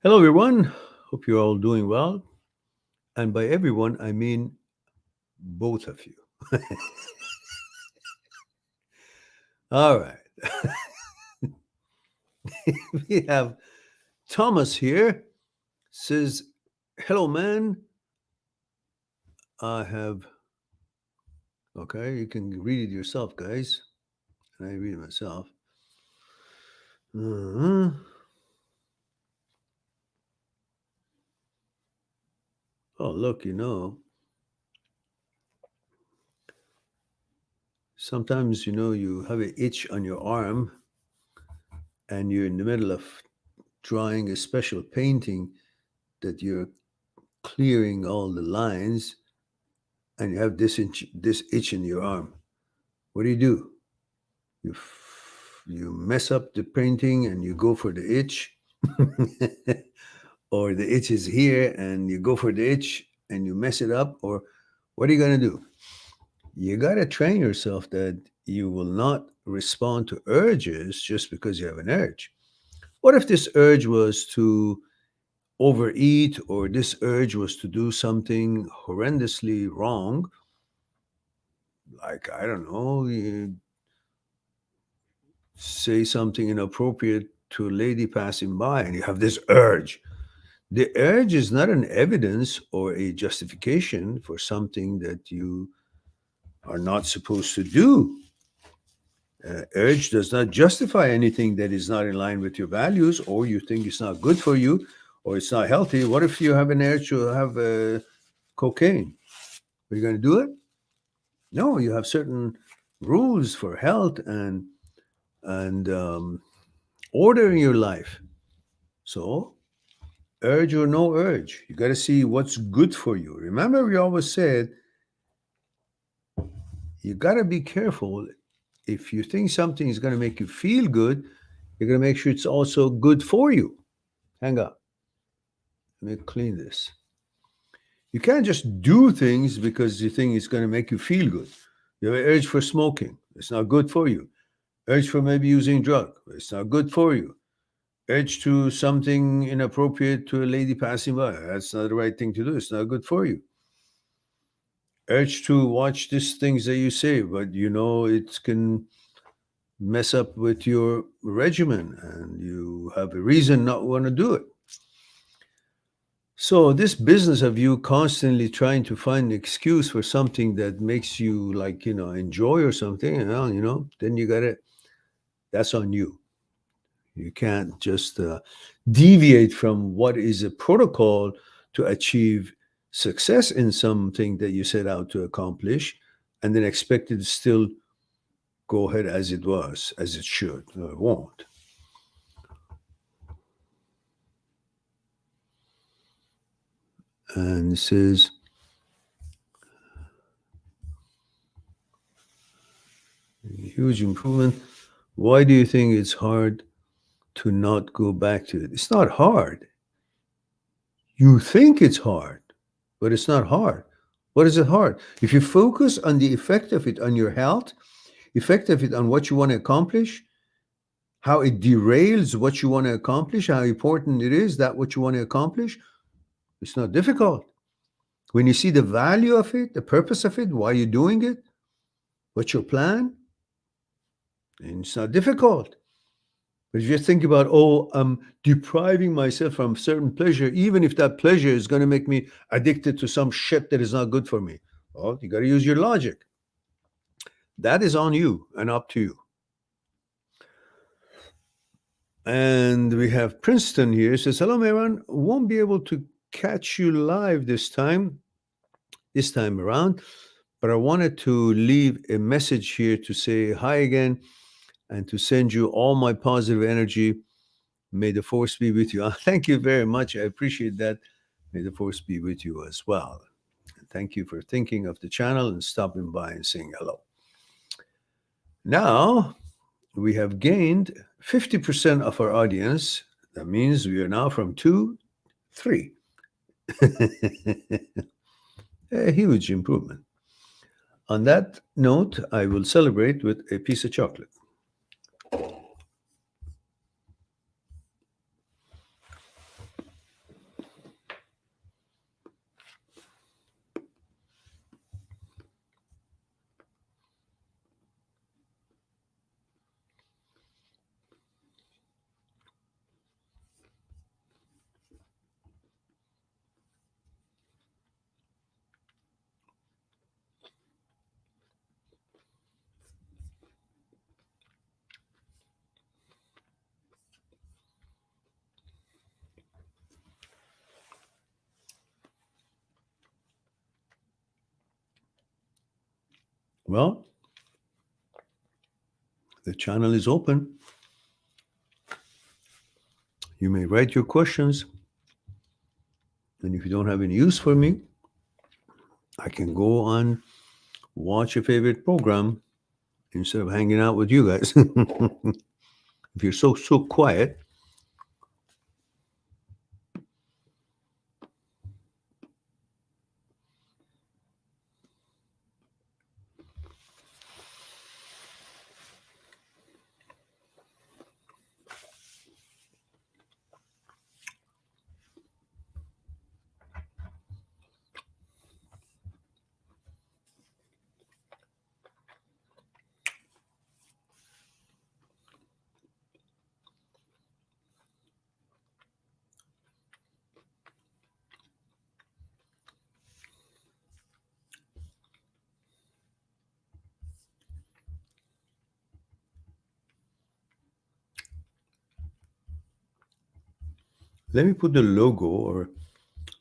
Hello, everyone. Hope you're all doing well. And by everyone, I mean both of you. All right. We have Thomas here. Says, hello, man. I have. Okay, you can read it yourself, guys. And I read it myself. Oh, look, sometimes, you have an itch on your arm and you're in the middle of drawing a special painting that you're clearing all the lines and you have this itch in your arm. What do? You mess up the painting and you go for the itch, or the itch is here and you go for the itch and you mess it up, or what are you going to do? You got to train yourself that you will not respond to urges just because you have an urge. What if this urge was to overeat, or this urge was to do something horrendously wrong? Like, I don't know, you say something inappropriate to a lady passing by and you have this urge. The urge is not an evidence or a justification for something that you are not supposed to do. Urge does not justify anything that is not in line with your values, or you think it's not good for you, or it's not healthy. What if you have an urge to have cocaine? Are you going to do it? No, you have certain rules for health and order in your life. So, urge or no urge, you got to see what's good for you. Remember, we always said you got to be careful. If you think something is going to make you feel good, you're going to make sure it's also good for you. Hang on. Let me clean this. You can't just do things because you think it's going to make you feel good. You have an urge for smoking. It's not good for you. Urge for maybe using drug. It's not good for you. Urge to something inappropriate to a lady passing by. That's not the right thing to do. It's not good for you. Urge to watch these things that you say, but it can mess up with your regimen and you have a reason not want to do it. So this business of you constantly trying to find an excuse for something that makes you like, enjoy or something, then you got to, that's on you. You can't just deviate from what is a protocol to achieve success in something that you set out to accomplish and then expect it to still go ahead as it was, as it should. No, it won't. And it says, huge improvement. Why do you think it's hard to not go back to it? It's not hard. You think it's hard, but it's not hard. What is it hard? If you focus on the effect of it on your health, effect of it on what you want to accomplish, how it derails what you want to accomplish, how important it is that what you want to accomplish, it's not difficult. When you see the value of it, the purpose of it, why you're doing it, what's your plan, and it's not difficult. But if you think about, I'm depriving myself from certain pleasure, even if that pleasure is going to make me addicted to some shit that is not good for me, well, you got to use your logic. That is on you and up to you. And we have Princeton here. It says, hello, Mehran. Won't be able to catch you live this time around, but I wanted to leave a message here to say hi again and to send you all my positive energy. May the force be with you. Thank you very much. I appreciate that. May the force be with you as well. And thank you for thinking of the channel and stopping by and saying hello. Now, we have gained 50% of our audience. That means we are now from 2, 3. A huge improvement. On that note, I will celebrate with a piece of chocolate. Well, the channel is open. You may write your questions. And if you don't have any use for me, I can go on, watch your favorite program instead of hanging out with you guys. If you're so quiet. Let me put the logo, or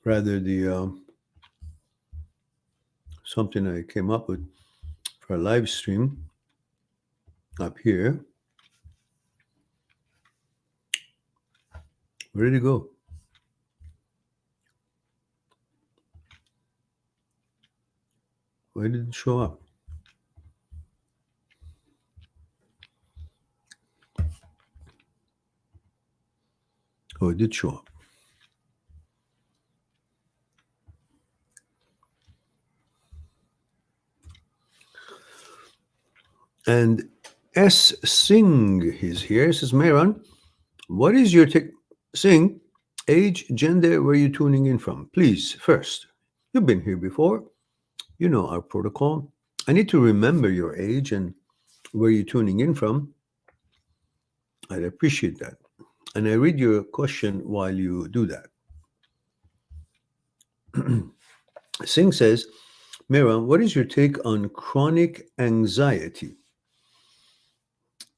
rather the something I came up with for a live stream up here. Where did it go? Why did it show up? Oh, it did show up. And S. Singh is here. It says, Mehran, what is your Singh, age, gender, where are you tuning in from? Please, first, you've been here before. You know our protocol. I need to remember your age and where you're tuning in from. I'd appreciate that. And I read your question while you do that. Singh says, Mira, what is your take on chronic anxiety?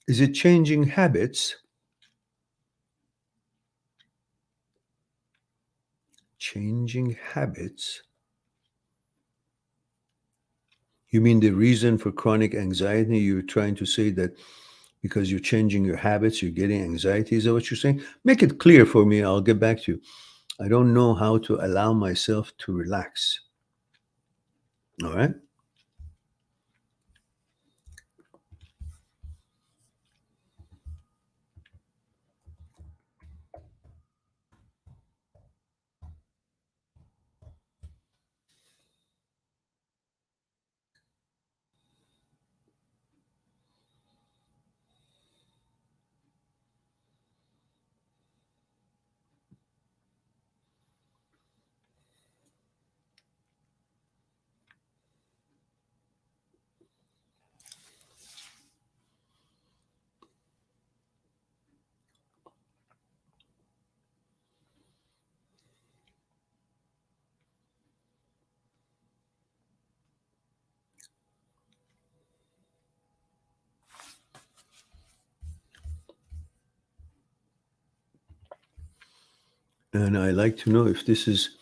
Is it changing habits? Changing habits? You mean the reason for chronic anxiety? You're trying to say that because you're changing your habits, you're getting anxiety? Is that what you're saying? Make it clear for me. I'll get back to you. I don't know how to allow myself to relax. All right? And I like to know if this is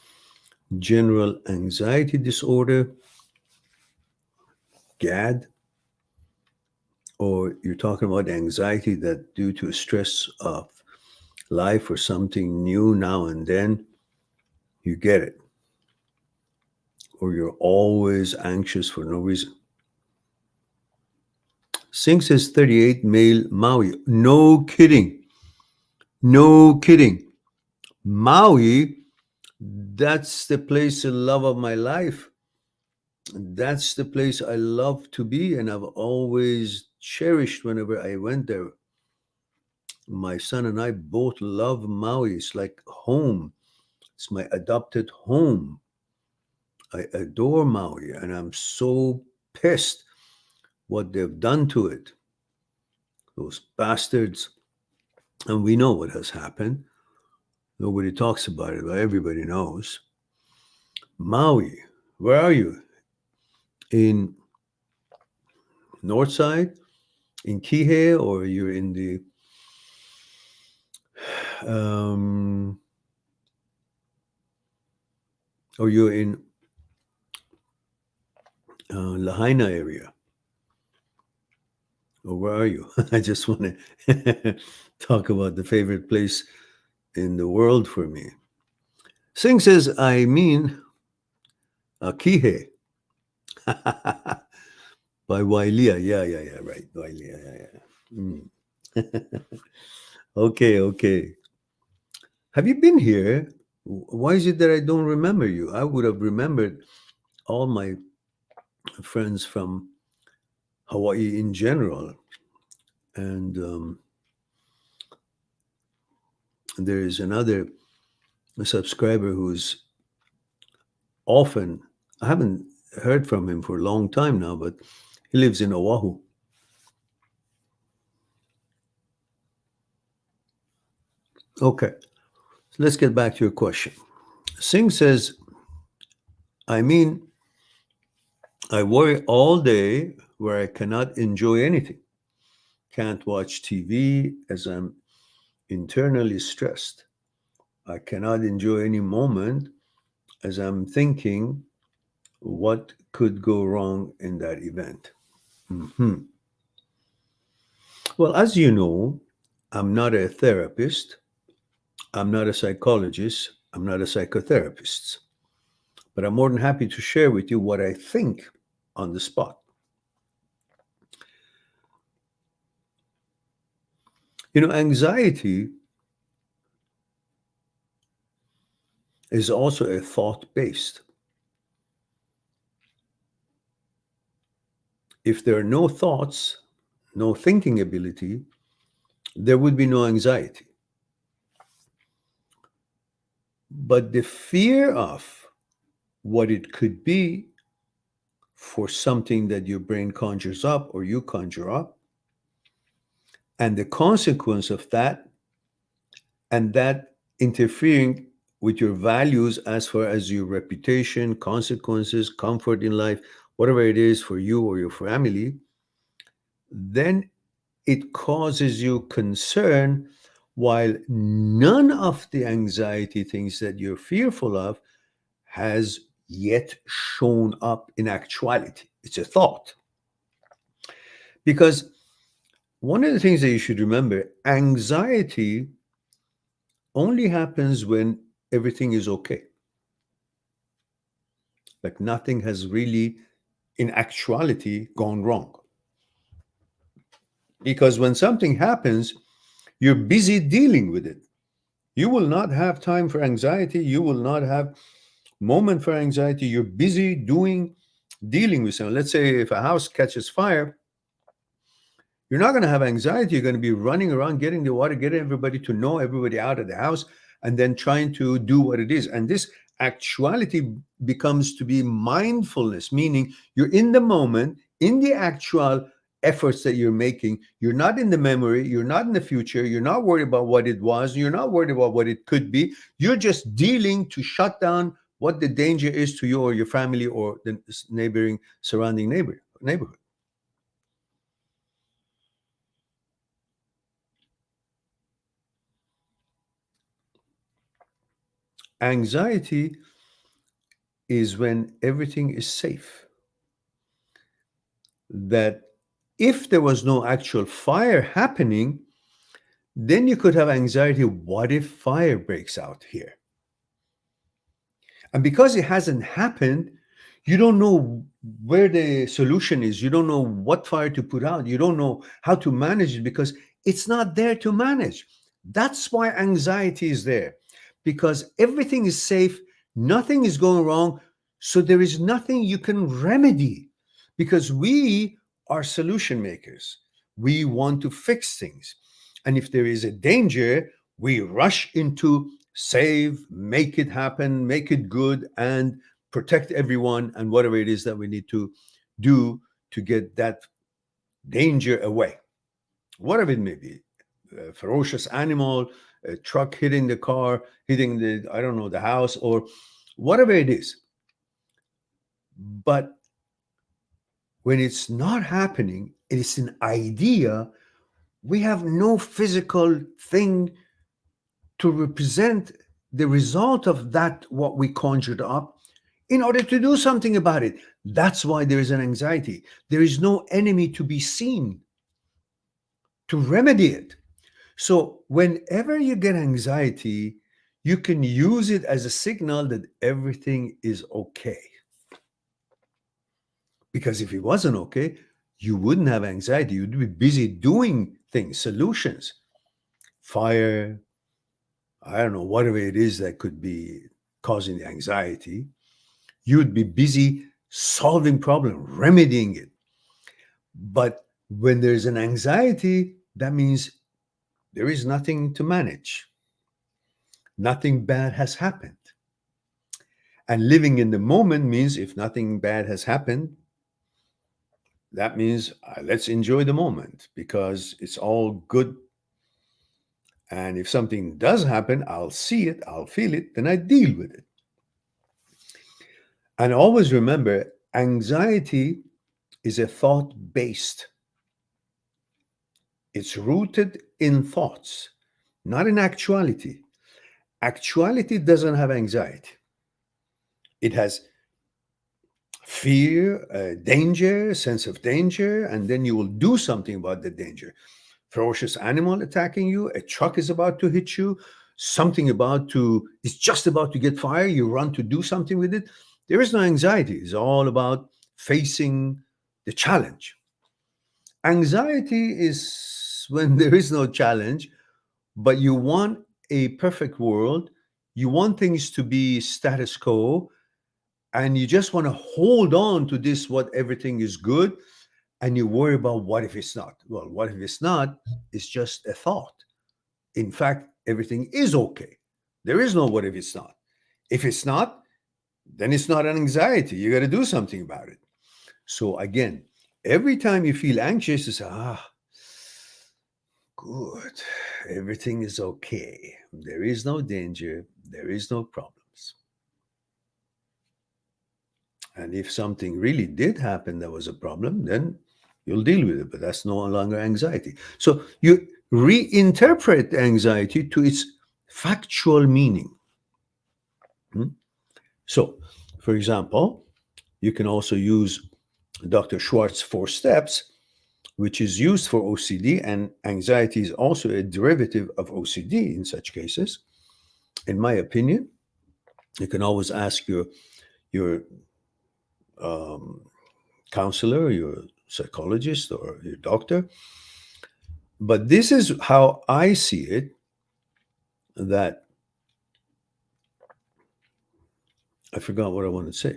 general anxiety disorder, GAD, or you're talking about anxiety that due to stress of life or something new now and then, you get it. Or you're always anxious for no reason. Singh says 38, male, Maui. No kidding. No kidding. Maui, that's the place, the love of my life. That's the place I love to be, and I've always cherished whenever I went there. My son and I both love Maui. It's like home. It's my adopted home. I adore Maui, and I'm so pissed what they've done to it. Those bastards. And we know what has happened. Nobody talks about it, but everybody knows. Maui, where are you? In North Side? In Kihei? Or you're in the or you're in Lahaina area? Or where are you? I just want to talk about the favorite place in the world for me. Singh says, I mean, Kihei. By Wailia. Yeah, right. Wailia, yeah. Okay. Have you been here? Why is it that I don't remember you? I would have remembered all my friends from Hawaii in general. And there is another subscriber who's often, I haven't heard from him for a long time now, but he lives in Oahu. Okay, so let's get back to your question. Singh says, I mean, I worry all day where I cannot enjoy anything. Can't watch TV as I'm internally stressed. I cannot enjoy any moment as I'm thinking what could go wrong in that event. Mhm. Well, as you know, I'm not a therapist. I'm not a psychologist. I'm not a psychotherapist. But I'm more than happy to share with you what I think on the spot. Anxiety is also a thought based. If there are no thoughts, no thinking ability, there would be no anxiety. But the fear of what it could be for something that your brain conjures up or you conjure up, and the consequence of that, and that interfering with your values as far as your reputation, consequences, comfort in life, whatever it is for you or your family, then it causes you concern, while none of the anxiety things that you're fearful of has yet shown up in actuality. It's a thought. Because one of the things that you should remember, anxiety only happens when everything is okay. Like nothing has really, in actuality, gone wrong. Because when something happens, you're busy dealing with it. You will not have time for anxiety. You will not have moment for anxiety. You're busy dealing with something. Let's say if a house catches fire, you're not going to have anxiety. You're going to be running around, getting the water, getting everybody to know, everybody out of the house, and then trying to do what it is. And this actuality becomes to be mindfulness, meaning you're in the moment, in the actual efforts that you're making. You're not in the memory. You're not in the future. You're not worried about what it was. You're not worried about what it could be. You're just dealing to shut down what the danger is to you or your family or the neighboring, surrounding neighborhood. Anxiety is when everything is safe. That if there was no actual fire happening, then you could have anxiety. What if fire breaks out here? And because it hasn't happened, you don't know where the solution is. You don't know what fire to put out. You don't know how to manage it because it's not there to manage. That's why anxiety is there, because everything is safe, nothing is going wrong. So there is nothing you can remedy, because we are solution makers. We want to fix things. And if there is a danger, we rush into save, make it happen, make it good, and protect everyone and whatever it is that we need to do to get that danger away. Whatever it may be, a ferocious animal, a truck hitting the car, hitting the, I don't know, the house, or whatever it is. But when it's not happening, it is an idea. We have no physical thing to represent the result of that, what we conjured up, in order to do something about it. That's why there is an anxiety. There is no enemy to be seen to remedy it. So whenever you get anxiety, you can use it as a signal that everything is okay. Because if it wasn't okay, you wouldn't have anxiety. You'd be busy doing things, solutions, fire, I don't know, whatever it is that could be causing the anxiety. You'd be busy solving problem, remedying it. But when there's an anxiety, that means there is nothing to manage. Nothing bad has happened. And living in the moment means if nothing bad has happened, that means let's enjoy the moment because it's all good. And if something does happen, I'll see it, I'll feel it, then I deal with it. And always remember, anxiety is a thought-based. It's rooted in thoughts, not in actuality. Actuality doesn't have anxiety. It has fear, danger, sense of danger, and then you will do something about the danger. Ferocious animal attacking you, a truck is about to hit you, something it's just about to get fire, you run to do something with it. There is no anxiety. It's all about facing the challenge. Anxiety is when there is no challenge, but you want a perfect world. You want things to be status quo, and you just want to hold on to this, what everything is good, and you worry about what if it's not. Well, what if it's not? It's just a thought. In fact, everything is okay. There is no what if it's not. If it's not, then it's not an anxiety. You got to do something about it. So again, every time you feel anxious, you say, Good. Everything is okay. There is no danger. There is no problems. And if something really did happen that was a problem, then you'll deal with it, but that's no longer anxiety. So you reinterpret anxiety to its factual meaning. So, for example, you can also use Dr. Schwartz's 4 steps, which is used for OCD, and anxiety is also a derivative of OCD in such cases. In my opinion, you can always ask your counselor, your psychologist, or your doctor. But this is how I see it, that I forgot what I wanted to say.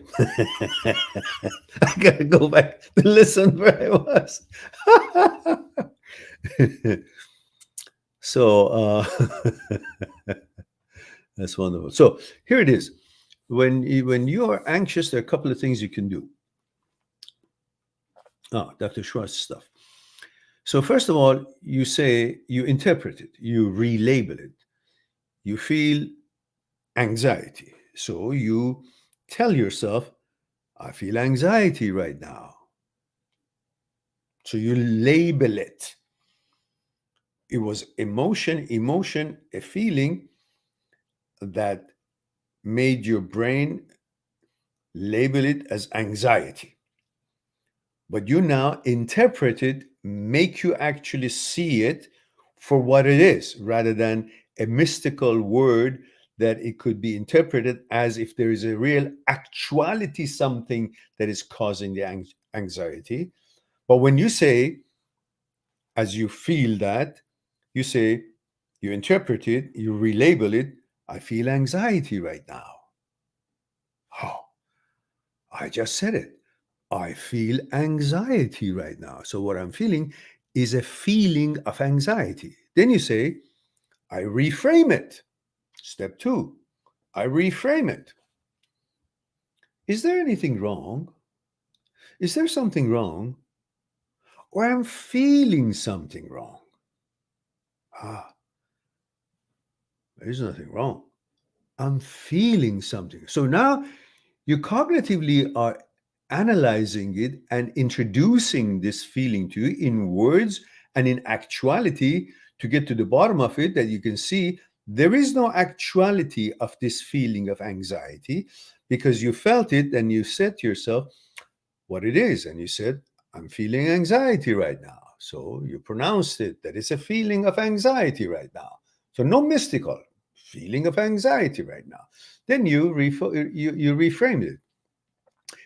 I got to go back to listen where I was. So that's wonderful. So here it is. When you are anxious, there are a couple of things you can do. Dr. Schwartz stuff. So first of all, you interpret it, you relabel it. You feel anxiety. So you tell yourself, I feel anxiety right now. So you label it. It was emotion, a feeling that made your brain label it as anxiety. But you now interpret it, make you actually see it for what it is, rather than a mystical word that it could be interpreted as if there is a real actuality, something that is causing the anxiety. But when you say, as you feel that, you say, you interpret it, you relabel it, I feel anxiety right now. Oh, I just said it. I feel anxiety right now. So what I'm feeling is a feeling of anxiety. Then you say, I reframe it. Step 2, I reframe it. Is there anything wrong? Is there something wrong? Or I'm feeling something wrong? There is nothing wrong. I'm feeling something. So now you cognitively are analyzing it and introducing this feeling to you in words and in actuality to get to the bottom of it, that you can see there is no actuality of this feeling of anxiety, because you felt it and you said to yourself what it is. And you said, I'm feeling anxiety right now. So you pronounced it, that it's a feeling of anxiety right now. So no mystical feeling of anxiety right now. Then you reframed it.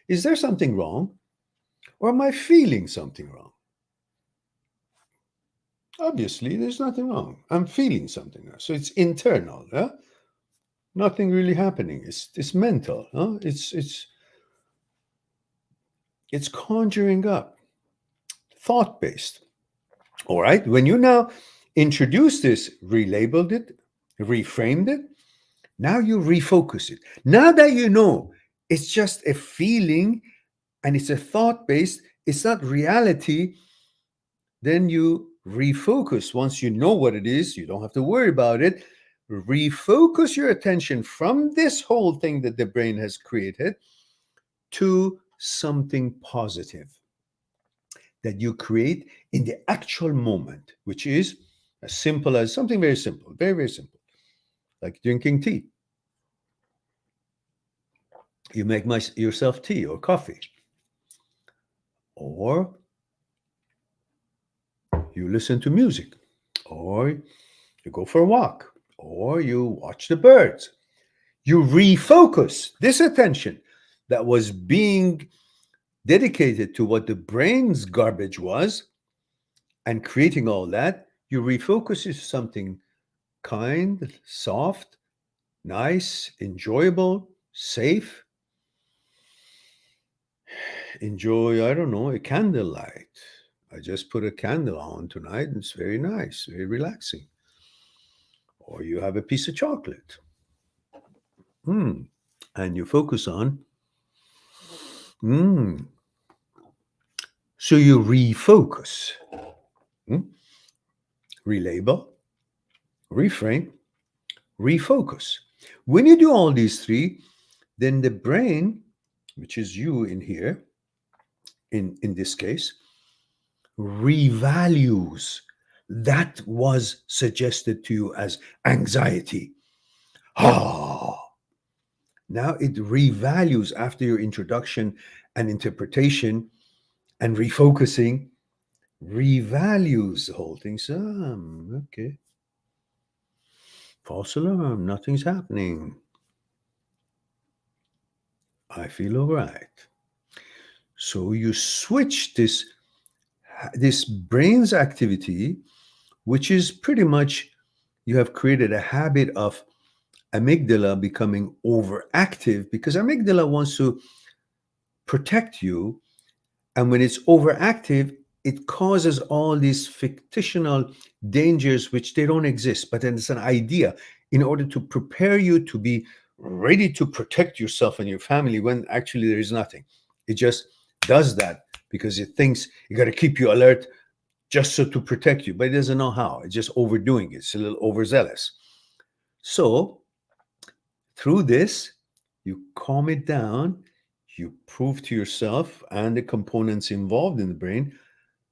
Is there something wrong? Or am I feeling something wrong? Obviously, there's nothing wrong. I'm feeling something wrong. So it's internal. Yeah? Nothing really happening. It's mental. Huh? It's conjuring up, thought-based. All right. When you now introduce this, relabeled it, reframed it, now you refocus it. Now that you know it's just a feeling and it's a thought-based, it's not reality, then you refocus. Once you know what it is, you don't have to worry about it. Refocus your attention from this whole thing that the brain has created to something positive that you create in the actual moment, which is as simple as something very simple, very, very simple, like drinking tea. You make yourself tea or coffee, or you listen to music, or you go for a walk, or you watch the birds. You refocus this attention that was being dedicated to what the brain's garbage was and creating all that. You refocus to something kind, soft, nice, enjoyable, safe. Enjoy, I don't know, a candlelight. I just put a candle on tonight and it's very nice, very relaxing. Or you have a piece of chocolate. And you focus on. So you refocus. relabel, reframe, refocus. When you do all these three, then the brain, which is you in here, in this case, revalues that was suggested to you as anxiety. Now it revalues after your introduction and interpretation and refocusing, revalues the whole thing. So, okay. False alarm, nothing's happening. I feel all right. So you switch this brain's activity, which is pretty much, you have created a habit of amygdala becoming overactive, because amygdala wants to protect you. And when it's overactive, it causes all these fictional dangers which they don't exist, but then it's an idea in order to prepare you to be ready to protect yourself and your family, when actually there is nothing. It just does that because it thinks you got to keep you alert just so to protect you, but it doesn't know how. It's just overdoing it. It's a little overzealous. So through this, you calm it down, you prove to yourself and the components involved in the brain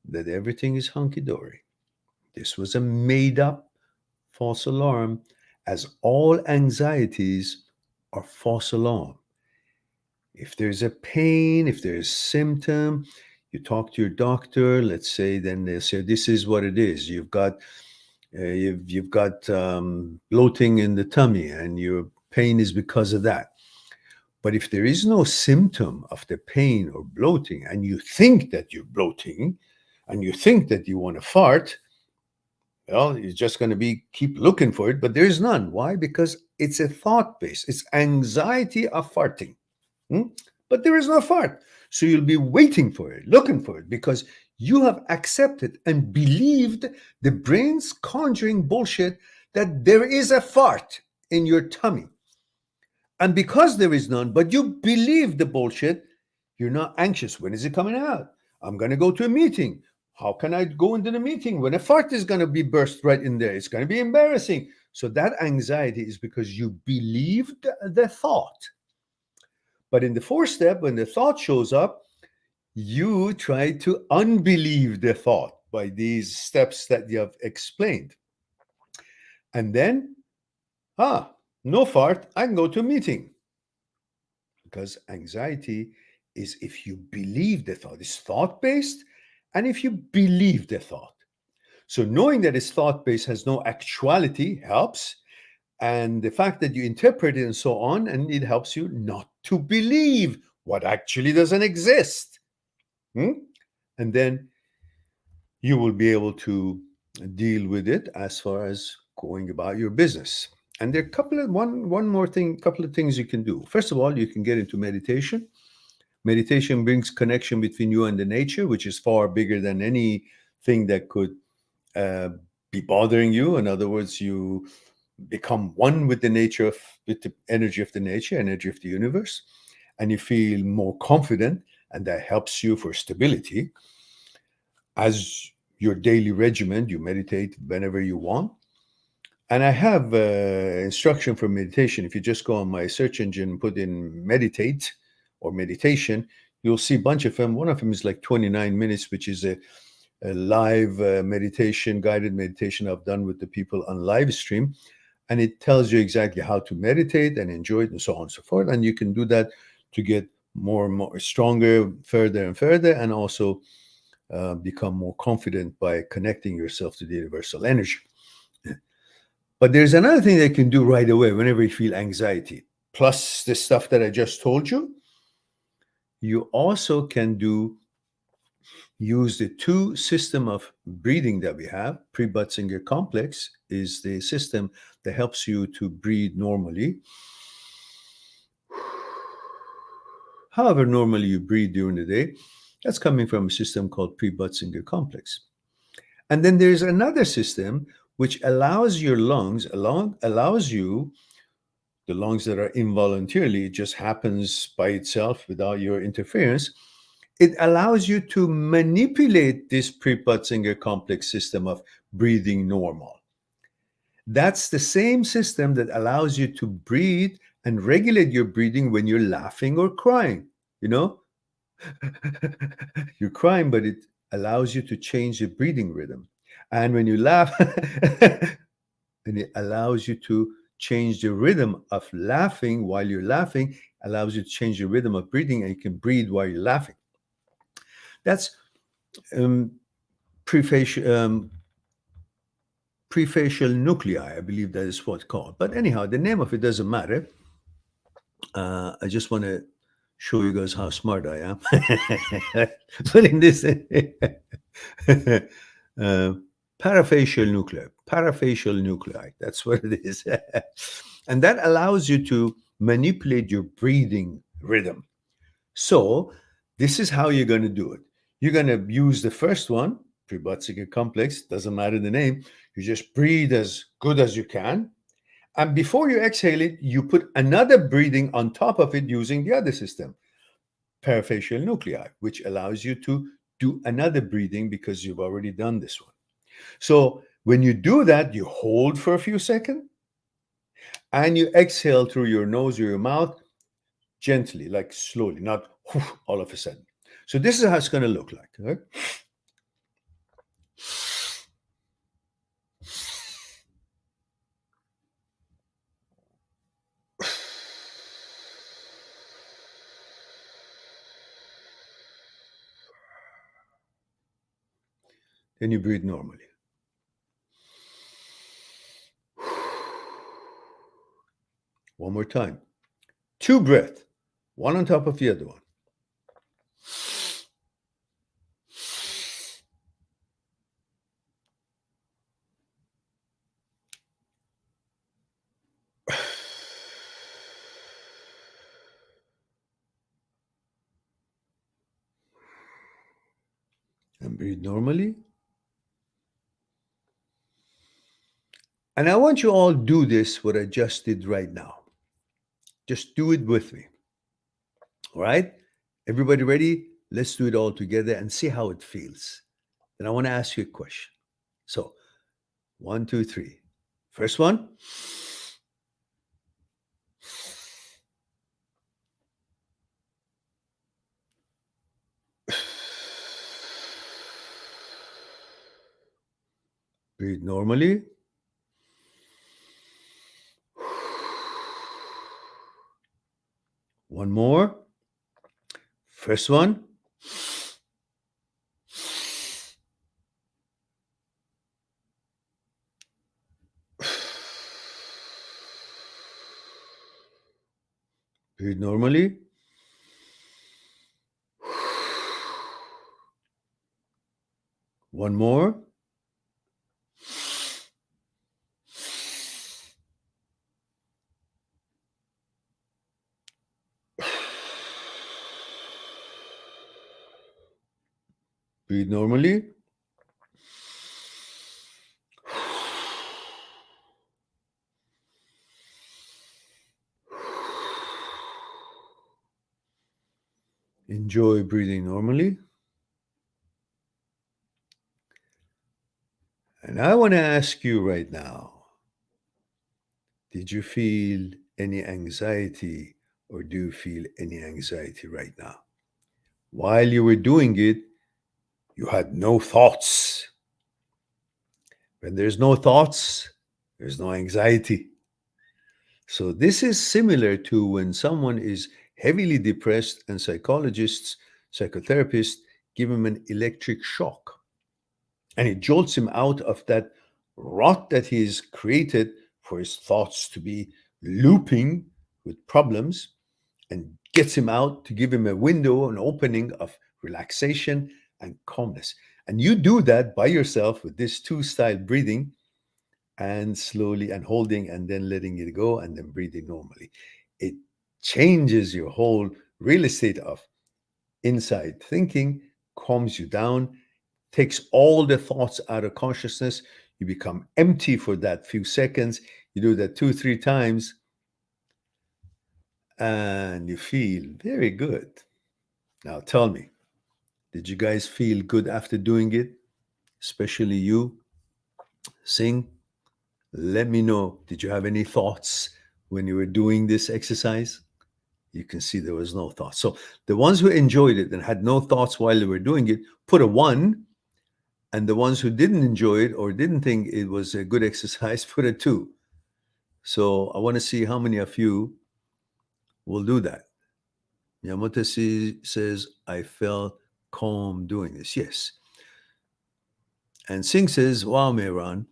that everything is hunky-dory. This was a made-up false alarm, as all anxieties are false alarm. If there's a pain, if there's symptom, you talk to your doctor, let's say, then they'll say, this is what it is. You've got bloating in the tummy and your pain is because of that. But if there is no symptom of the pain or bloating, and you think that you're bloating and you think that you want to fart, well, you're just going to keep looking for it, but there's none. Why? Because it's a thought base. It's anxiety of farting. But there is no fart. So you'll be waiting for it, looking for it, because you have accepted and believed the brain's conjuring bullshit that there is a fart in your tummy. And because there is none, but you believe the bullshit, you're not anxious. When is it coming out? I'm going to go to a meeting. How can I go into the meeting when a fart is going to be burst right in there? It's going to be embarrassing. So that anxiety is because you believed the thought. But in the fourth step, when the thought shows up, you try to unbelieve the thought by these steps that you have explained. And then, no fart, I can go to a meeting. Because anxiety is if you believe the thought. It's thought-based, and if you believe the thought. So knowing that it's thought-based has no actuality helps. And the fact that you interpret it and so on, and it helps you not to believe what actually doesn't exist. And then you will be able to deal with it as far as going about your business. And there are one more thing, couple of things you can do. First of all, you can get into meditation. Meditation brings connection between you and the nature, which is far bigger than anything that could be bothering you. In other words, you become one with the nature with the energy of the nature, energy of the universe, and you feel more confident, and that helps you for stability. As your daily regimen, you meditate whenever you want. And I have instruction for meditation. If you just go on my search engine and put in meditate or meditation, you'll see a bunch of them. One of them is like 29 minutes, which is a live meditation, guided meditation I've done with the people on live stream. And it tells you exactly how to meditate and enjoy it and so on and so forth. And you can do that to get more and more stronger, further and further, and also become more confident by connecting yourself to the universal energy. But there's another thing that you can do right away whenever you feel anxiety. Plus the stuff that I just told you, you also can use the two system of breathing that we have. Pre-Butzinger complex is the system that helps you to breathe normally. However normally you breathe during the day, that's coming from a system called Pre-Butzinger complex. And then there's another system which allows your lungs, allows you, the lungs that are involuntarily, it just happens by itself without your interference, it allows you to manipulate this Pre-Butzinger complex system of breathing normal. That's the same system that allows you to breathe and regulate your breathing when you're laughing or crying. You know, you're crying, but it allows you to change the breathing rhythm. And when you laugh, and it allows you to change the rhythm of laughing while you're laughing, allows you to change the rhythm of breathing, and you can breathe while you're laughing. That's um, prefacial, prefacial nuclei, I believe that is what's called. But anyhow, the name of it doesn't matter. I just want to show you guys how smart I am. Putting this in. Parafacial nuclei. That's what it is. And that allows you to manipulate your breathing rhythm. So this is how you're going to do it. You're going to use the first one, prebiotic complex, doesn't matter the name. You just breathe as good as you can. And before you exhale it, you put another breathing on top of it using the other system, parafacial nuclei, which allows you to do another breathing because you've already done this one. So when you do that, you hold for a few seconds and you exhale through your nose or your mouth gently, like slowly, not all of a sudden. So this is how it's going to look like. Right? Then you breathe normally. One more time. 2 breaths, one on top of the other one. And breathe normally. And I want you all to do this, what I just did right now. Just do it with me. All right? Everybody ready? Let's do it all together and see how it feels. Then I want to ask you a question. So, 1, 2, 3. First one. Breathe normally. One more. First one. Breathe normally. One more. Breathe normally. Enjoy breathing normally. And I want to ask you right now, did you feel any anxiety or do you feel any anxiety right now? While you were doing it, you had no thoughts. When there's no thoughts, there's no anxiety. So this is similar to when someone is heavily depressed and psychologists, psychotherapists give him an electric shock. And it jolts him out of that rot that he's created for his thoughts to be looping with problems and gets him out to give him a window, an opening of relaxation and calmness. And you do that by yourself with this 2-style breathing and slowly and holding and then letting it go and then breathing normally. It changes your whole real estate of inside thinking, calms you down, takes all the thoughts out of consciousness. You become empty for that few seconds. You do that 2, 3 times and you feel very good. Now tell me, did you guys feel good after doing it? Especially you? Sing, let me know. Did you have any thoughts when you were doing this exercise? You can see there was no thought. So the ones who enjoyed it and had no thoughts while they were doing it, put a 1. And the ones who didn't enjoy it or didn't think it was a good exercise, put a 2. So I want to see how many of you will do that. Yamata says, I felt calm doing this. Yes. And Singh says, wow, Mehran,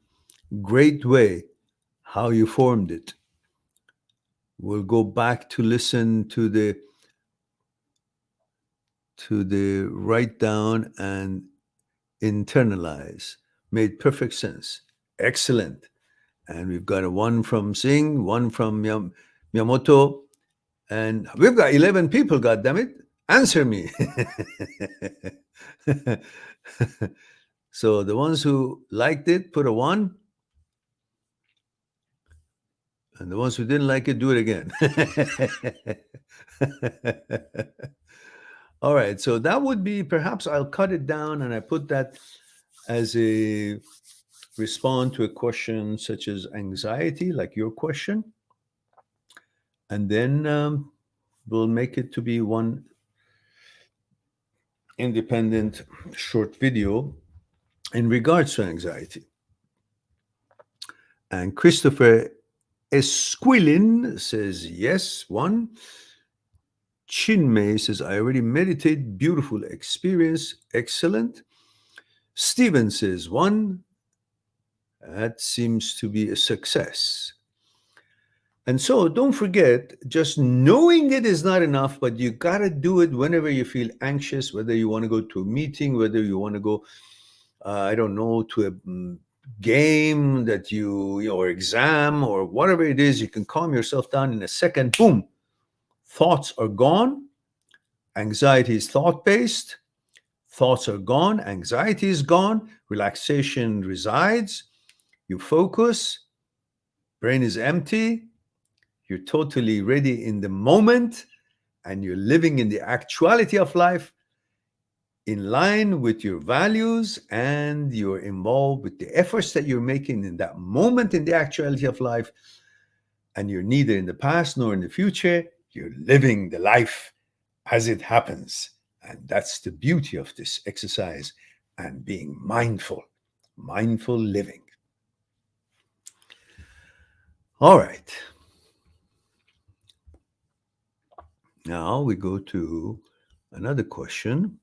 great way how you formed it. We'll go back to listen to the write down and internalize. Made perfect sense. Excellent. And we've got a 1 from Singh, 1 from Miyamoto, and we've got 11 people, goddammit. Answer me. So the ones who liked it, put a 1. And the ones who didn't like it, do it again. All right. So that would be, perhaps I'll cut it down and I put that as a respond to a question such as anxiety, like your question. And then we'll make it to be one independent short video in regards to anxiety. And Christopher Esquilin says, yes, 1. Chinmay says, I already meditate. Beautiful experience. Excellent. Steven says, 1. That seems to be a success. And so don't forget, just knowing it is not enough, but you got to do it whenever you feel anxious, whether you want to go to a meeting, whether you want to go, I don't know, to a game that or exam or whatever it is, you can calm yourself down in a second. Boom. Thoughts are gone. Anxiety is thought-based. Thoughts are gone. Anxiety is gone. Relaxation resides. You focus. Brain is empty. You're totally ready in the moment, and you're living in the actuality of life in line with your values, and you're involved with the efforts that you're making in that moment in the actuality of life. And you're neither in the past nor in the future. You're living the life as it happens. And that's the beauty of this exercise and being mindful living. All right. Now we go to another question.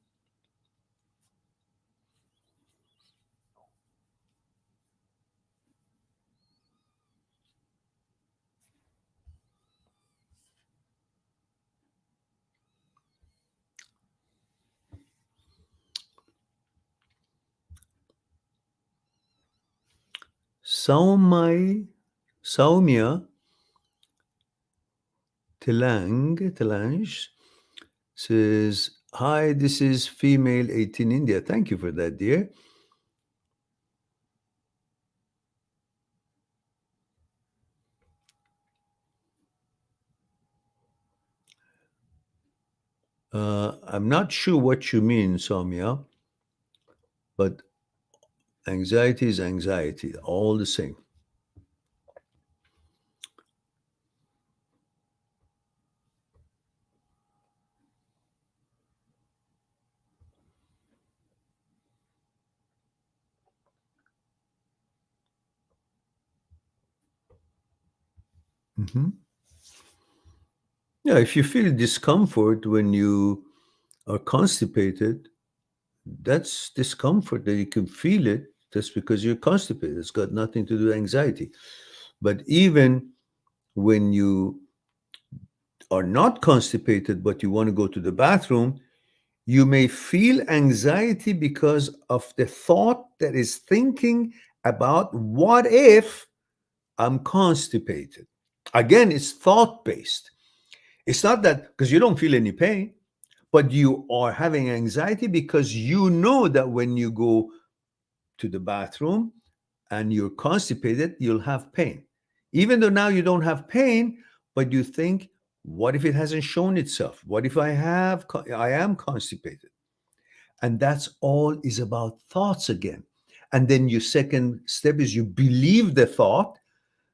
Saumya Telange says, hi, this is female 18 India. Thank you for that, dear. I'm not sure what you mean, Soumya, but anxiety is anxiety, all the same. Mm-hmm. Yeah, if you feel discomfort when you are constipated, that's discomfort that you can feel it just because you're constipated. It's got nothing to do with anxiety. But even when you are not constipated, but you want to go to the bathroom, you may feel anxiety because of the thought that is thinking about what if I'm constipated. Again, it's thought based. It's not that because you don't feel any pain, but you are having anxiety because you know that when you go to the bathroom and you're constipated, you'll have pain. Even though now you don't have pain, but you think, what if it hasn't shown itself? What if I am constipated? And that's all is about thoughts again. And then your second step is you believe the thought.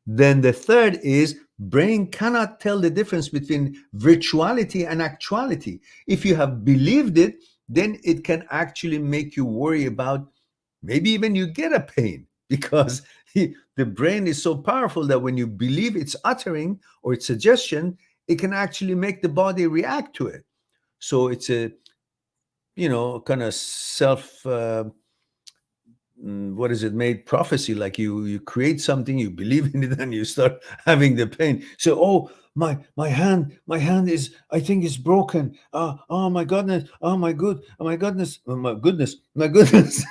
Then the third is brain cannot tell the difference between virtuality and actuality. If you have believed it, then it can actually make you worry about maybe even you get a pain, because the brain is so powerful that when you believe it's uttering or its suggestion, it can actually make the body react to it. So it's a, kind of self what is it, made prophecy. Like you create something, you believe in it, and you start having the pain. So, oh, my hand is, I think, is broken. Oh my goodness, my goodness, my goodness.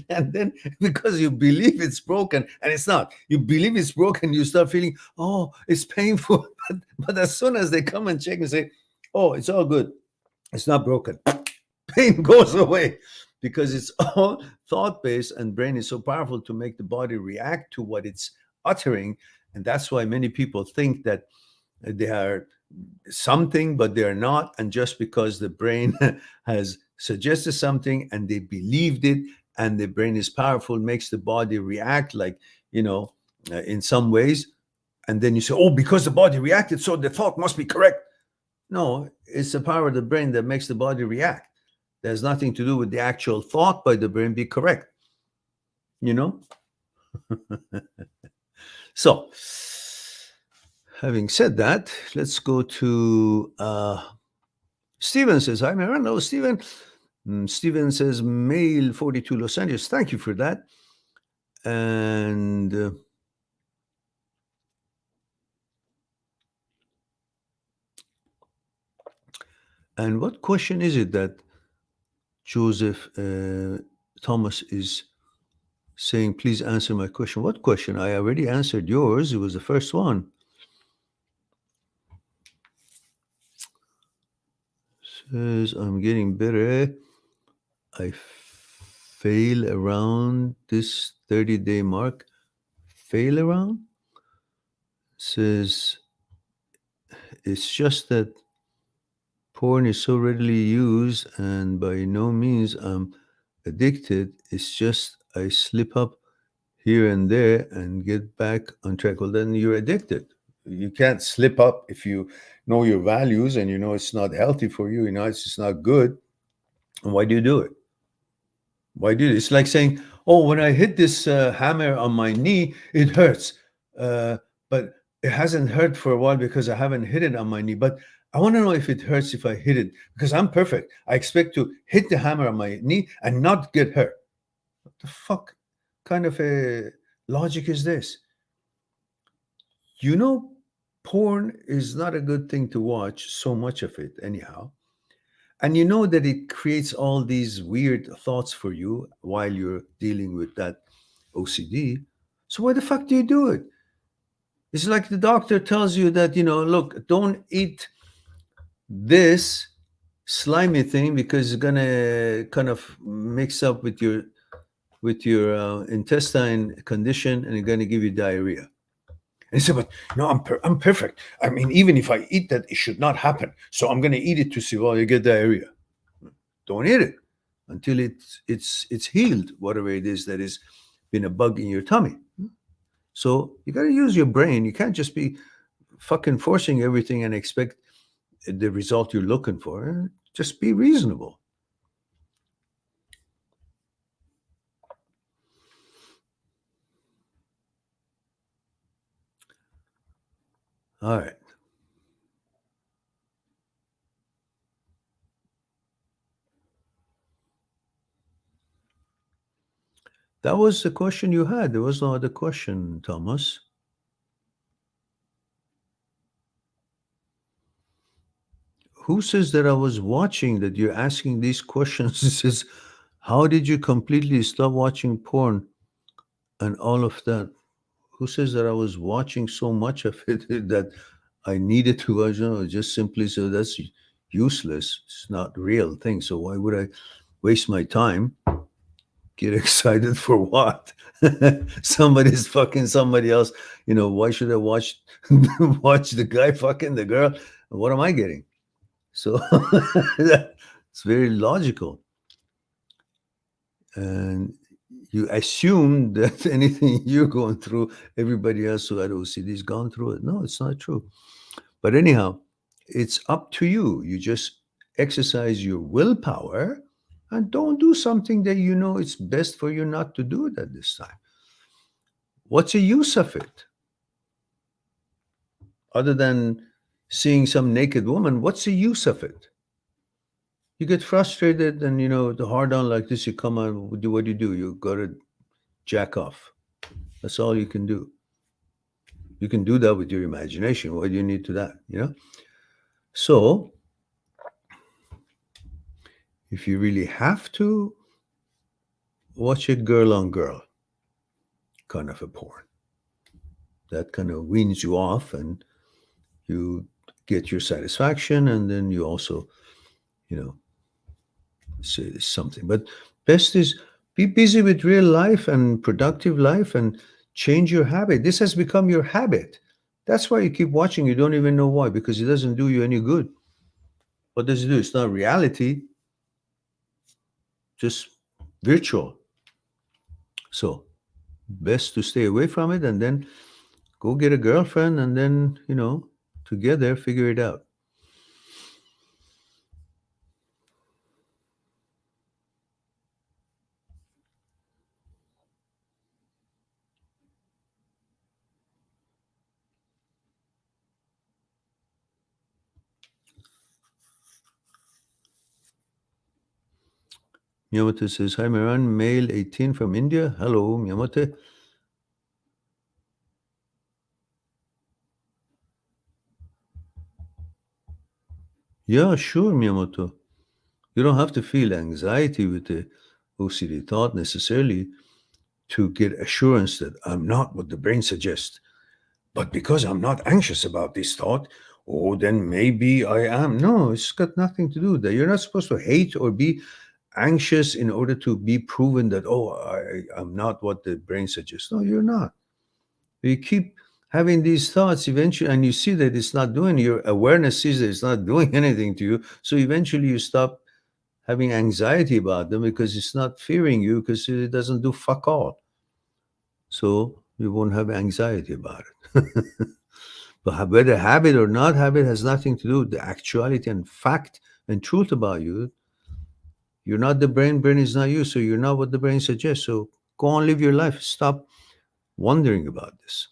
And then, because you believe it's broken and it's not, you believe it's broken, you start feeling, oh, it's painful. But as soon as they come and check and say, oh, it's all good, it's not broken, pain goes away, because it's all thought based, and brain is so powerful to make the body react to what it's uttering. And that's why many people think that they are something but they're not, and just because the brain has suggested something and they believed it, and the brain is powerful, makes the body react, like, in some ways. And then you say, oh, because the body reacted, so the thought must be correct. No, it's the power of the brain that makes the body react. There's nothing to do with the actual thought by the brain be correct. So, having said that, let's go to Steven says, hi, Maren. Hello, Steven. Steven says, male 42, Los Angeles. Thank you for that. And what question is it that Joseph Thomas is saying, please answer my question? What question? I already answered yours. It was the first one. Says, I'm getting better. I fail around this 30-day mark. Fail around? Says, it's just that porn is so readily used, and by no means I'm addicted. It's just I slip up here and there and get back on track. Well, then you're addicted. You can't slip up if you know your values and you know it's not healthy for you. You know it's just not good. And why do you do it? Why do it? It's like saying, oh, when I hit this hammer on my knee, it hurts. But it hasn't hurt for a while because I haven't hit it on my knee. But I want to know if it hurts if I hit it, because I'm perfect. I expect to hit the hammer on my knee and not get hurt. What the fuck kind of a logic is this? Porn is not a good thing to watch, so much of it anyhow. And you know that it creates all these weird thoughts for you while you're dealing with that OCD. So why the fuck do you do it? It's like the doctor tells you that, look, don't eat this slimy thing because it's gonna kind of mix up with your intestine condition and it's gonna give you diarrhea. And he said, but no, I'm perfect. I mean, even if I eat that, it should not happen. So I'm gonna eat it to see, well, you get diarrhea. Don't eat it until it's healed, whatever it is that is been a bug in your tummy. So you got to use your brain. You can't just be fucking forcing everything and expect the result you're looking for. Just be reasonable. All right. That was the question you had. There was no other question, Thomas. Who says that I was watching, that you're asking these questions? It says, how did you completely stop watching porn and all of that? Who says that I was watching so much of it that I needed to watch? No, just simply so that's useless. It's not real thing. So why would I waste my time? Get excited for what? Somebody's fucking somebody else. Why should I watch watch the guy fucking the girl? What am I getting? So it's very logical. And you assume that anything you're going through, everybody else who had OCD has gone through it. No, it's not true. But anyhow, it's up to you. You just exercise your willpower and don't do something that you know it's best for you not to do it at this time. What's the use of it? Other than seeing some naked woman, what's the use of it? You get frustrated and, the hard on like this, you come on, what do? You got to jack off. That's all you can do. You can do that with your imagination. What do you need to that, So, if you really have to, watch it girl on girl kind of a porn. That kind of weans you off and you get your satisfaction, and then you also, say something. But best is be busy with real life and productive life and change your habit. This has become your habit. That's why you keep watching. You don't even know why, because it doesn't do you any good. What does it do? It's not reality, just virtual. So best to stay away from it and then go get a girlfriend and then, together figure it out. Miyamoto says, hi, Miran, male 18 from India. Hello, Miyamoto. Yeah, sure, Miyamoto. You don't have to feel anxiety with the OCD thought necessarily to get assurance that I'm not what the brain suggests. But because I'm not anxious about this thought, then maybe I am. No, it's got nothing to do with that. You're not supposed to hate or be anxious in order to be proven that, I'm not what the brain suggests. No, you're not. You keep having these thoughts eventually, and you see that it's not doing, your awareness sees that it's not doing anything to you. So eventually you stop having anxiety about them because it's not fearing you, because it doesn't do fuck all. So you won't have anxiety about it. But whether habit or not habit has nothing to do with the actuality and fact and truth about you. You're not the brain, brain is not you, so you're not what the brain suggests. So go on, live your life. Stop wondering about this.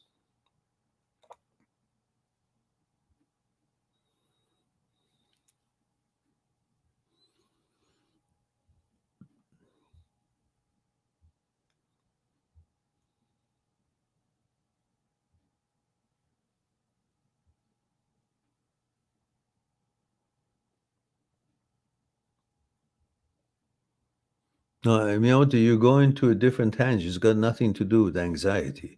No, I mean, you're going to a different tangent. It's got nothing to do with anxiety.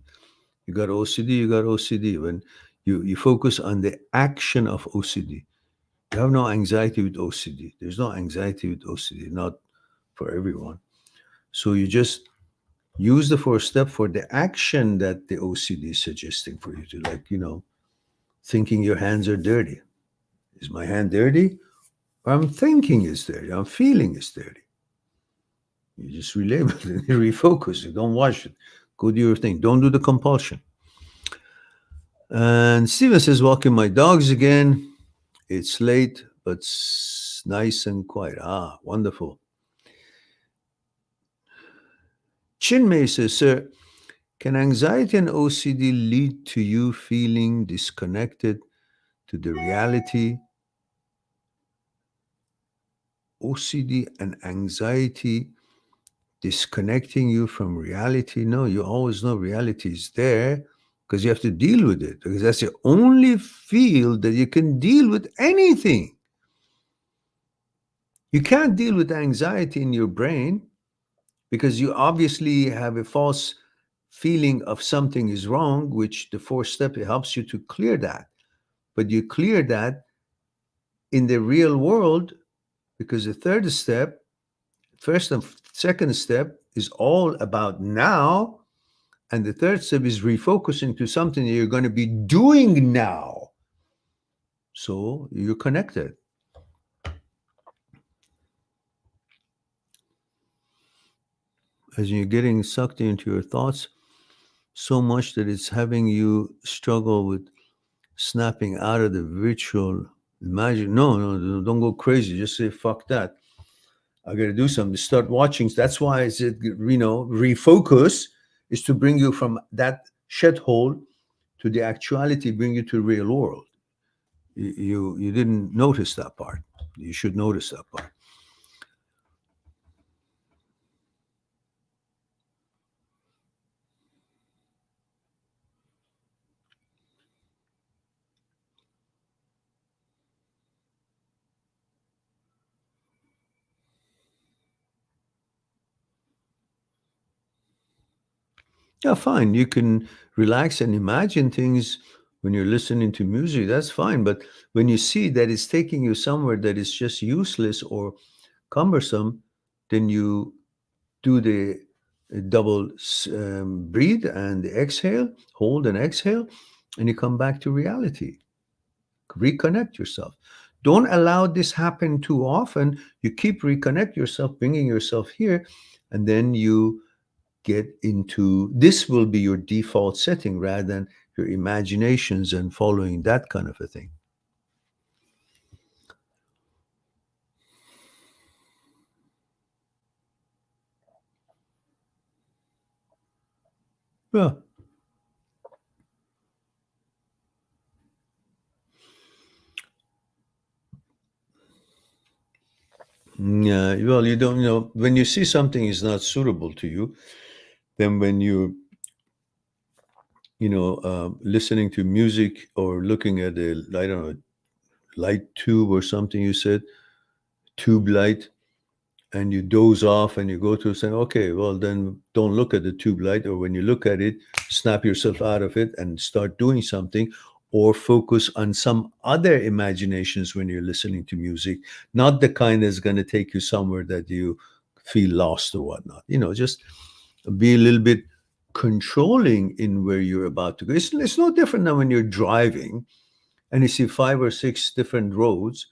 You got OCD, you got OCD. When you focus on the action of OCD, you have no anxiety with OCD. There's no anxiety with OCD, not for everyone. So you just use the fourth step for the action that the OCD is suggesting for you to, like, thinking your hands are dirty. Is my hand dirty? I'm thinking it's dirty. I'm feeling it's dirty. You just relabel it, you refocus it. Don't watch it. Go do your thing. Don't do the compulsion. And Steven says, walking my dogs again. It's late, but it's nice and quiet. Ah, wonderful. Chinmay says, sir, can anxiety and OCD lead to you feeling disconnected to the reality? OCD and anxiety disconnecting you from reality? No, you always know reality is there because you have to deal with it, because that's the only field that you can deal with anything. You can't deal with anxiety in your brain because you obviously have a false feeling of something is wrong, which the fourth step helps you to clear that. But you clear that in the real world because the third step, first and second step, is all about now. And the third step is refocusing to something that you're going to be doing now. So you're connected. as you're getting sucked into your thoughts so much that it's having you struggle with snapping out of the virtual. Imagine, no, don't go crazy. Just say, fuck that. I got to do something. Start watching. That's why I said, refocus is to bring you from that shithole to the actuality, bring you to the real world. You didn't notice that part. You should notice that part. Yeah, fine. You can relax and imagine things when you're listening to music. That's fine. But when you see that it's taking you somewhere that is just useless or cumbersome, then you do the double breathe and the exhale, hold and exhale, and you come back to reality. Reconnect yourself. Don't allow this happen too often. You keep reconnect yourself, bringing yourself here, and then you get into this will be your default setting rather than your imaginations and following that kind of a thing. Yeah. Yeah, well, you don't know when you see something is not suitable to you, then when listening to music or looking at a, I don't know, light tube or something, you said, tube light, and you doze off and you go to saying, okay, well, then don't look at the tube light. Or when you look at it, snap yourself out of it and start doing something, or focus on some other imaginations when you're listening to music, not the kind that's going to take you somewhere that you feel lost or whatnot. Just be a little bit controlling in where you're about to go. It's no different than when you're driving and you see 5 or 6 different roads,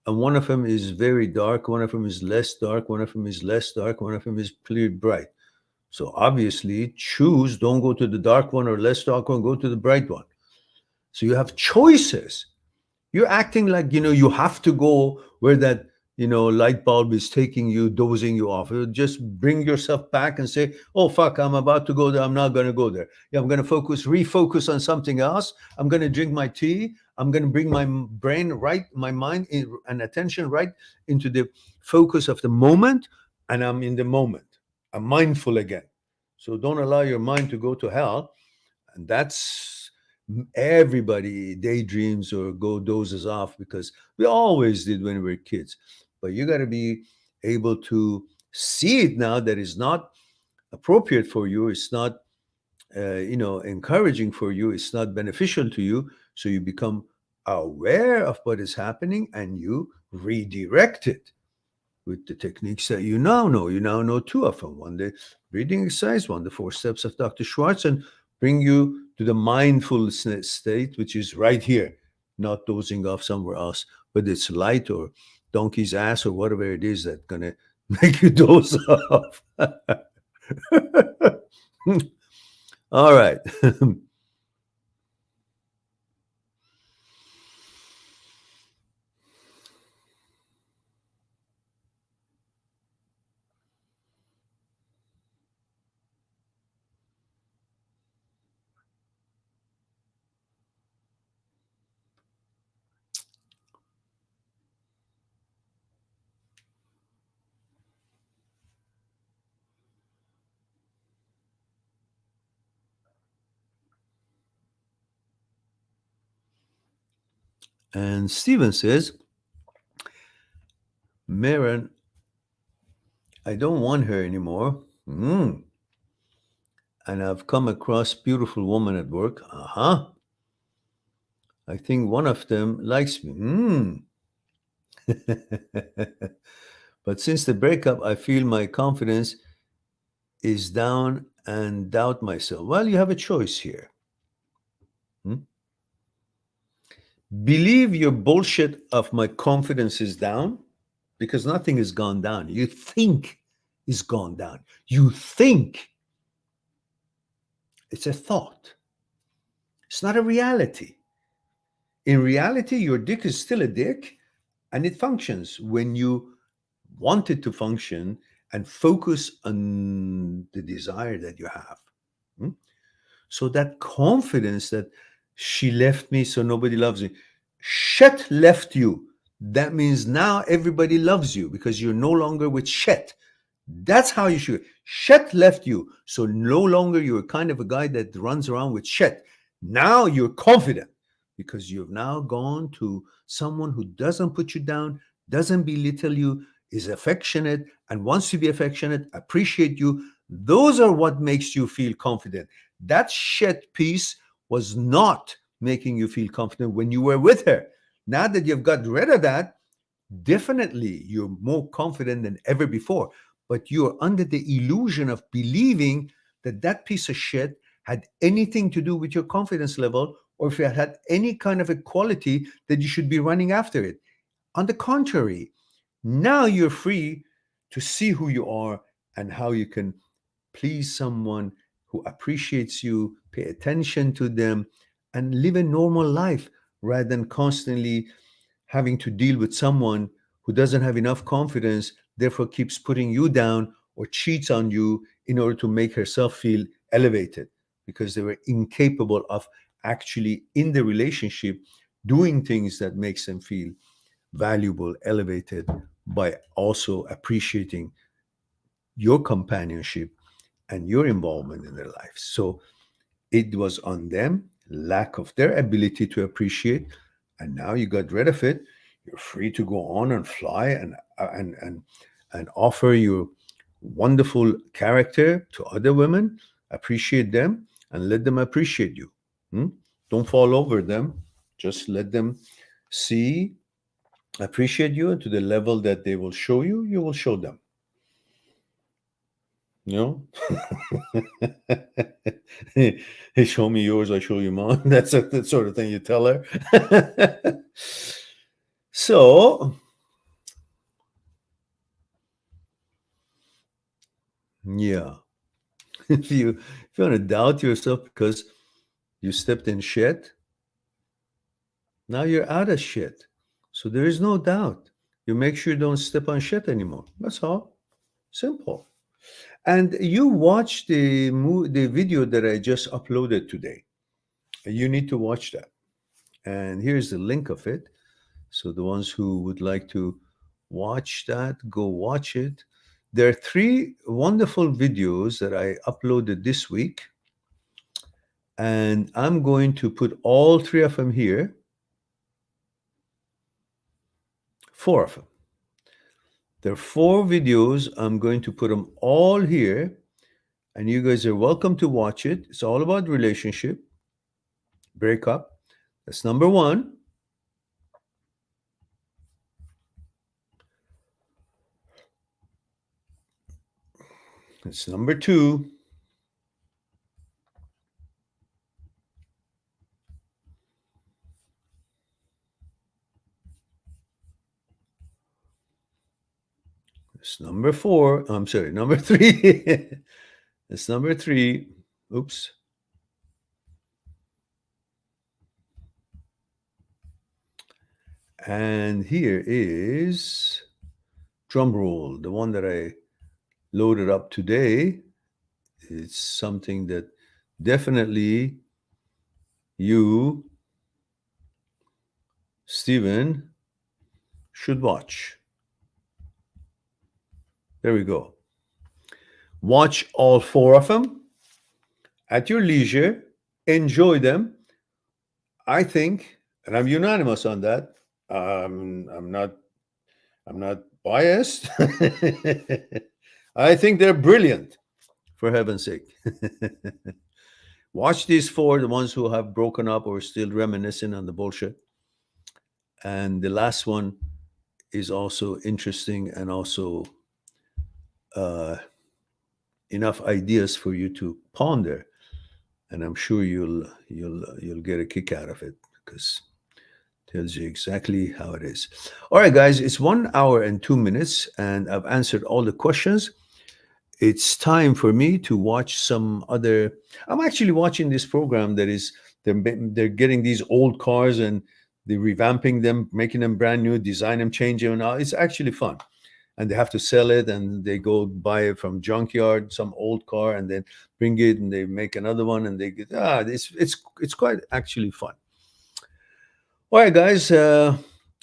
and one of them is very dark, one of them is less dark, one of them is less dark, one of them is clear bright. So obviously choose, don't go to the dark one or less dark one, go to the bright one. So you have choices. You're acting like, you have to go where that, light bulb is taking you, dozing you off. Just bring yourself back and say, oh, fuck, I'm about to go there. I'm not going to go there. Yeah, I'm going to refocus on something else. I'm going to drink my tea. I'm going to bring my brain right, my mind and attention right into the focus of the moment. And I'm in the moment. I'm mindful again. So don't allow your mind to go to hell. And that's everybody daydreams or go dozes off because we always did when we were kids. But you got to be able to see it now that is not appropriate for you. It's not, encouraging for you. It's not beneficial to you. So you become aware of what is happening and you redirect it with the techniques that you now know. You now know 2 of them. One, the breathing exercise, one, the 4 steps of Dr. Schwartz, and bring you to the mindfulness state, which is right here, not dozing off somewhere else, but it's light or donkey's ass or whatever it is that's going to make you doze off. All right. And Stephen says, Maren, I don't want her anymore. And I've come across beautiful woman at work. I think one of them likes me. But since the breakup, I feel my confidence is down and doubt myself. Well, you have a choice here. Believe your bullshit of my confidence is down because nothing has gone down. You think is gone down. You think it's a thought. It's not a reality. In reality, your dick is still a dick and it functions when you want it to function and focus on the desire that you have. Hmm? So that confidence that she left me so nobody loves me, shit left you. That means now everybody loves you because you're no longer with shit. That's how you should. Shit left you. So no longer you're kind of a guy that runs around with shit. Now you're confident because you've now gone to someone who doesn't put you down, doesn't belittle you, is affectionate and wants to be affectionate, appreciate you. Those are what makes you feel confident. That shit piece was not making you feel confident when you were with her. Now that you've got rid of that, definitely you're more confident than ever before. But you're under the illusion of believing that that piece of shit had anything to do with your confidence level, or if it had any kind of a quality that you should be running after it. On the contrary, now you're free to see who you are and how you can please someone who appreciates you, pay attention to them, and live a normal life rather than constantly having to deal with someone who doesn't have enough confidence, therefore keeps putting you down or cheats on you in order to make herself feel elevated because they were incapable of actually in the relationship doing things that makes them feel valuable, elevated by also appreciating your companionship and your involvement in their lives. So it was on them, lack of their ability to appreciate, and now you got rid of it. You're free to go on and fly and offer your wonderful character to other women, appreciate them, and let them appreciate you. Hmm? Don't fall over them. Just let them see, appreciate you, and to the level that they will show you, you will show them. You know? Hey, show me yours, I show you mine. That's the sort of thing you tell her. So, yeah. If you want to doubt yourself because you stepped in shit, now you're out of shit. So there is no doubt. You make sure you don't step on shit anymore. That's all. Simple. And you watch the video that I just uploaded today. You need to watch that. And here's the link of it. So the ones who would like to watch that, go watch it. There are 3 wonderful videos that I uploaded this week. And I'm going to put all 3 of them here. 4 of them. There are 4 videos. I'm going to put them all here. And you guys are welcome to watch it. It's all about relationship, breakup. That's number 1. That's number 2. It's number 4. I'm sorry, number 3. It's number 3. Oops. And here is, drum roll, the one that I loaded up today. It's something that definitely you, Stephen, should watch. There we go. Watch all 4 of them at your leisure. Enjoy them. I think, and I'm unanimous on that. I'm not biased. I think they're brilliant, for heaven's sake. Watch these 4, the ones who have broken up or still reminiscing on the bullshit. And the last one is also interesting and also enough ideas for you to ponder. And I'm sure you'll get a kick out of it because it tells you exactly how it is. All right, guys, it's 1 hour and 2 minutes, and I've answered all the questions. it's time for me to watch some other. I'm actually watching this program that is they're getting these old cars and they're revamping them, making them brand new, design them, change them, and all. It's actually fun. And they have to sell it, and they go buy it from junkyard, some old car, and then bring it, and they make another one, and they get it's quite actually fun. All right, guys.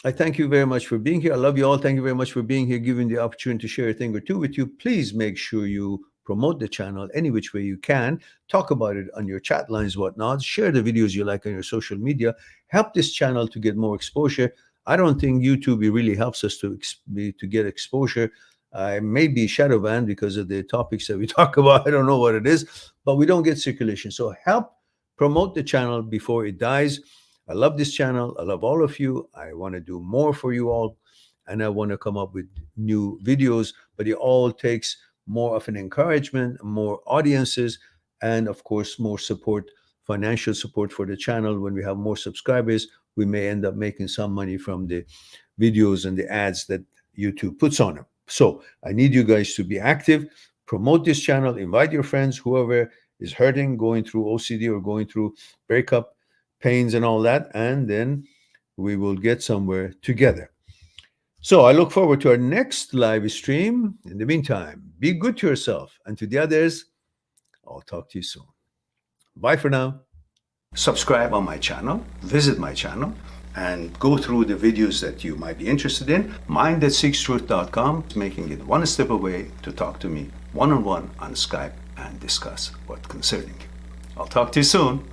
I thank you very much for being here. I love you all. Thank you very much for being here, giving the opportunity to share a thing or two with you. Please make sure you promote the channel any which way you can. Talk about it on your chat lines, whatnot. Share the videos you like on your social media. Help this channel to get more exposure. I don't think YouTube really helps us to get exposure. I may be shadow banned because of the topics that we talk about. I don't know what it is, but we don't get circulation. So help promote the channel before it dies. I love this channel. I love all of you. I want to do more for you all, and I want to come up with new videos, but it all takes more of an encouragement, more audiences, and of course, more support, financial support for the channel. When we have more subscribers, we may end up making some money from the videos and the ads that YouTube puts on them. So I need you guys to be active, promote this channel, invite your friends, whoever is hurting, going through OCD or going through breakup pains and all that, and then we will get somewhere together. So I look forward to our next live stream. In the meantime, be good to yourself, and to the others, I'll talk to you soon. Bye for now. Subscribe on my channel, visit my channel, and go through the videos that you might be interested in. Mind@seekstruth.com, making it one step away to talk to me one-on-one on Skype and discuss what's concerning you. I'll talk to you soon.